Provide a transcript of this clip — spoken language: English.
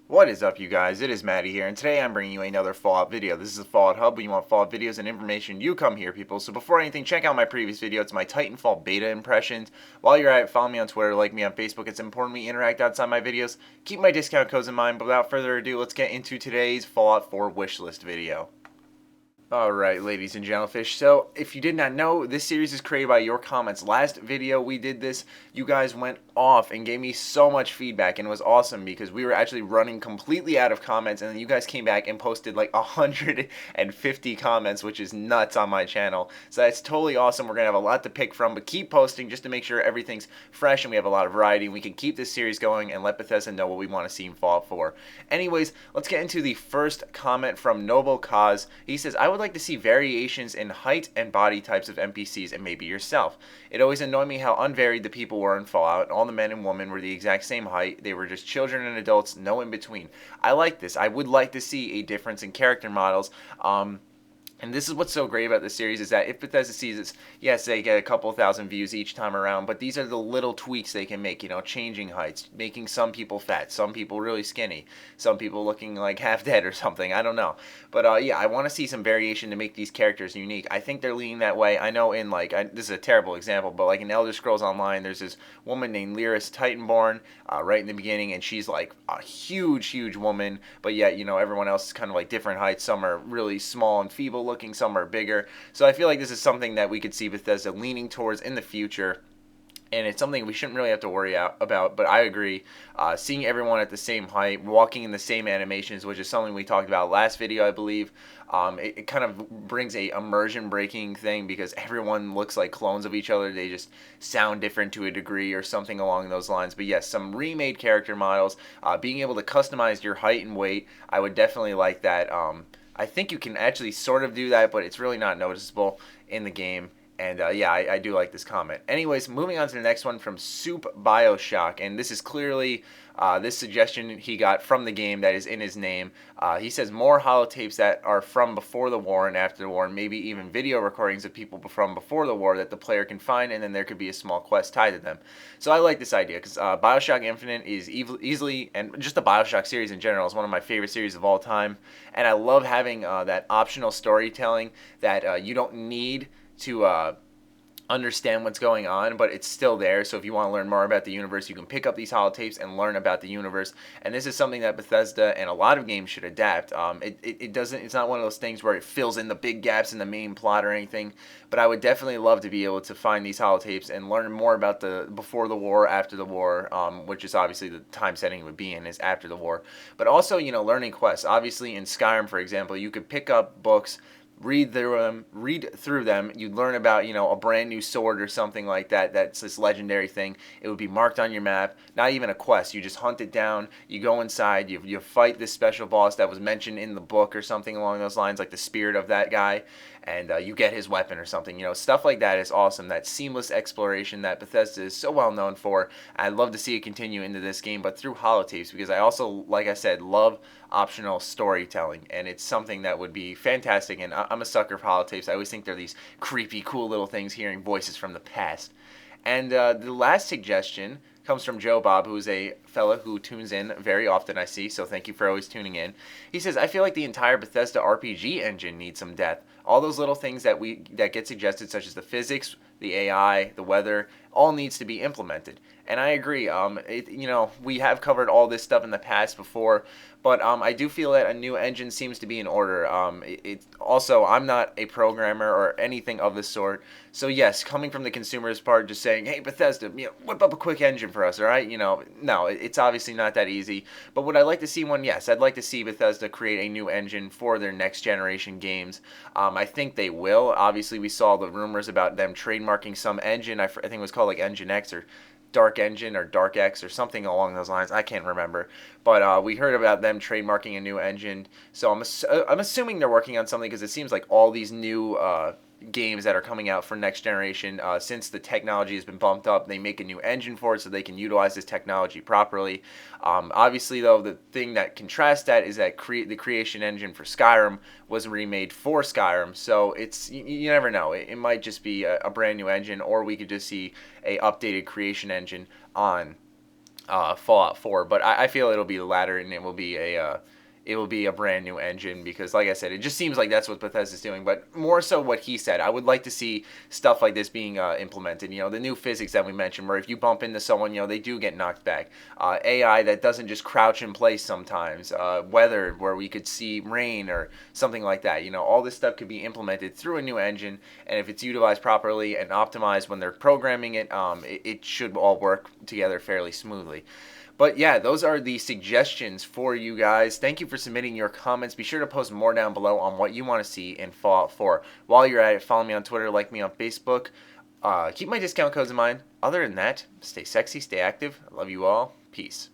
What is up, you guys? It is Matty here, and today I'm bringing you another Fallout video. This is the Fallout Hub. When you want Fallout videos and information, you come here, people. So before anything, check out my previous video. It's my Titanfall beta impressions. While you're at it, follow me on Twitter, like me on Facebook. It's important we interact outside my videos. Keep my discount codes in mind, but without further ado, let's get into today's Fallout 4 wishlist video. Alright, ladies and gentlefish, so if you did not know, this series is created by your comments. Last video we did this, you guys went off and gave me so much feedback, and it was awesome because we were actually running completely out of comments, and then you guys came back and posted like 150 comments, which is nuts on my channel. So that's totally awesome. We're going to have a lot to pick from, but keep posting just to make sure everything's fresh and we have a lot of variety, and we can keep this series going and let Bethesda know what we want to see in Fallout 4. Anyways, let's get into the first comment from Noble Cause. He says, I would like to see variations in height and body types of NPCs and maybe yourself. It always annoyed me how unvaried the people were in Fallout. All the men and women were the exact same height. They were just children and adults, no in between. I like this. I would like to see a difference in character models. And this is what's so great about this series is that if Bethesda sees it, yes, they get a couple thousand views each time around, but these are the little tweaks they can make, changing heights, making some people fat, some people really skinny, some people looking like half dead or something, I don't know. But yeah, I want to see some variation to make these characters unique. I think they're leaning that way. I know in this is a terrible example, but like in Elder Scrolls Online, there's this woman named Lyris Titanborn right in the beginning, and she's like a huge, huge woman, but yet, everyone else is kind of like different heights. Some are really small and feeble looking, some are bigger. So I feel like this is something that we could see Bethesda leaning towards in the future, and it's something we shouldn't really have to worry about. But I agree, seeing everyone at the same height, walking in the same animations, which is something we talked about last video, I believe. It kind of brings a immersion breaking thing because everyone looks like clones of each other. They just sound different to a degree or something along those lines. But yes, some remade character models, being able to customize your height and weight, I would definitely like that. I think you can actually sort of do that, but it's really not noticeable in the game. And yeah, I do like this comment. Anyways, moving on to the next one from Soup Bioshock, and this is clearly this suggestion he got from the game that is in his name. He says more holotapes that are from before the war and after the war, and maybe even video recordings of people from before the war that the player can find, and then there could be a small quest tied to them. So I like this idea because Bioshock Infinite is easily, and just the Bioshock series in general, is one of my favorite series of all time, and I love having that optional storytelling that you don't need to understand what's going on, but it's still there. So if you want to learn more about the universe, you can pick up these holotapes and learn about the universe. And this is something that Bethesda and a lot of games should adapt. It doesn't. It's not one of those things where it fills in the big gaps in the main plot or anything. But I would definitely love to be able to find these holotapes and learn more about the before the war, after the war, which is obviously the time setting it would be in is after the war. But also, learning quests. Obviously, in Skyrim, for example, you could pick up books, read through them. You'd learn about a brand new sword or something like that. That's this legendary thing. It would be marked on your map. Not even a quest. You just hunt it down. You go inside. You fight this special boss that was mentioned in the book or something along those lines, like the spirit of that guy, and you get his weapon or something. Stuff like that is awesome. That seamless exploration that Bethesda is so well known for. I'd love to see it continue into this game, but through holotapes, because I also, like I said, love optional storytelling, and it's something that would be fantastic. And I'm a sucker for holotapes. I always think they're these creepy, cool little things, hearing voices from the past. And the last suggestion comes from Joe Bob, who's a fella who tunes in very often, I see, so thank you for always tuning in. He says, I feel like the entire Bethesda RPG engine needs some depth. All those little things that get suggested, such as the physics, the AI, the weather, all needs to be implemented. And I agree. We have covered all this stuff in the past before, but I do feel that a new engine seems to be in order. Also, I'm not a programmer or anything of the sort, so yes, coming from the consumer's part, just saying, hey Bethesda, whip up a quick engine for us, all right? No, it's obviously not that easy. But would I like to see one? Yes, I'd like to see Bethesda create a new engine for their next generation games. I think they will. Obviously, we saw the rumors about them trademarking some engine. I think it was called like Engine X or Dark Engine or Dark X or something along those lines. I can't remember. But we heard about them trademarking a new engine. So I'm assuming they're working on something because it seems like all these new games that are coming out for next generation, since the technology has been bumped up, they make a new engine for it so they can utilize this technology properly. Obviously, though, the thing that contrasts that is that the creation engine for Skyrim was remade for Skyrim, so you never know. It might just be a brand new engine, or we could just see a updated creation engine on Fallout 4, but I feel it'll be the latter, and it will be a brand new engine because, like I said, it just seems like that's what Bethesda's doing. But more so, what he said, I would like to see stuff like this being implemented. You know, the new physics that we mentioned, where if you bump into someone, you know, they do get knocked back. AI that doesn't just crouch in place sometimes. Weather where we could see rain or something like that. You know, all this stuff could be implemented through a new engine, and if it's utilized properly and optimized when they're programming it, it should all work together fairly smoothly. But yeah, those are the suggestions for you guys. Thank you for submitting your comments. Be sure to post more down below on what you want to see in Fallout 4. While you're at it, follow me on Twitter, like me on Facebook. Keep my discount codes in mind. Other than that, stay sexy, stay active. I love you all. Peace.